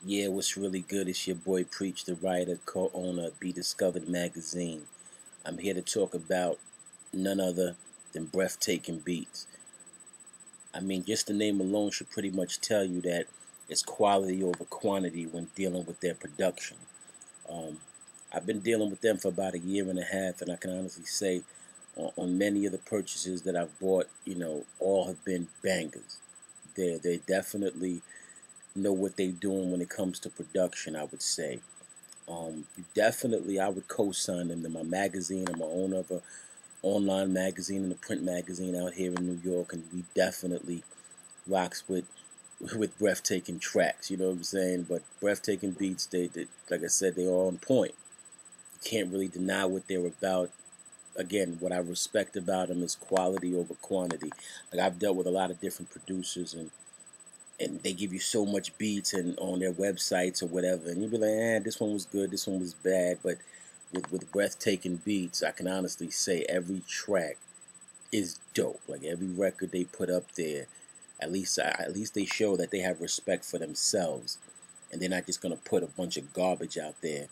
Yeah, what's really good? It's your boy Preach the Writer, co-owner of Be Discovered Magazine. I'm here to talk about none other than Breathtaking Beats. I mean, just the name alone should pretty much tell you that it's quality over quantity when dealing with their production. Um, I've been dealing with them for about a year and a half, and I can honestly say on many of the purchases that I've bought, all have been bangers. They definitely know what they're doing when it comes to production, I would say. Definitely, I would co-sign them to my magazine. I'm a owner of a online magazine and a print magazine out here in New York, and we definitely rocks with breathtaking tracks. You know what I'm saying? But breathtaking beats, they like I said, they're all on point. You can't really deny what they're about. Again, what I respect about them is quality over quantity. Like I've dealt with a lot of different producers, and they give you so much beats and on their websites or whatever, and you be like, this one was good, this one was bad. But with breathtaking beats, I can honestly say every track is dope. Like every record they put up there, at least they show that they have respect for themselves, and they're not just gonna put a bunch of garbage out there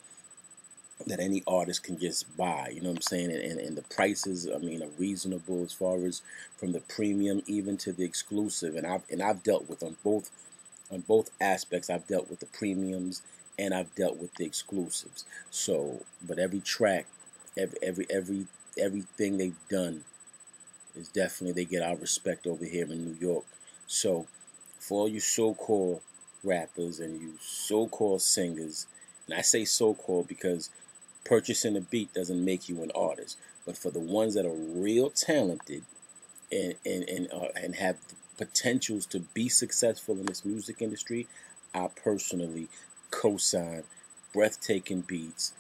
that any artist can just buy. You know what I'm saying? And the prices, I mean, are reasonable as far as from the premium even to the exclusive. And I've dealt with on both aspects. I've dealt with the premiums and I've dealt with the exclusives. So, but every track, everything they've done is definitely, they get our respect over here in New York. So, for all you so-called rappers and you so-called singers, and I say so-called because purchasing a beat doesn't make you an artist, but for the ones that are real talented and have the potentials to be successful in this music industry, I personally co-sign Breathtaking Beats.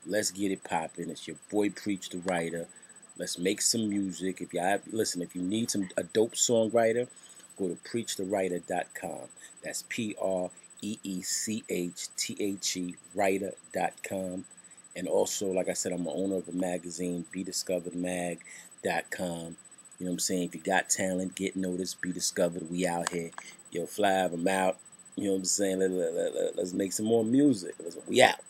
Let's get it popping. It's your boy Preach the Writer. Let's make some music. If you need a dope songwriter, go to preachthewriter.com. That's PREECHTHE writer.com. And also, like I said, I'm the owner of a magazine, BeDiscoveredMag.com. You know what I'm saying? If you got talent, get noticed, be discovered. We out here. Yo, Flav, I'm out. You know what I'm saying? Let's make some more music. We out.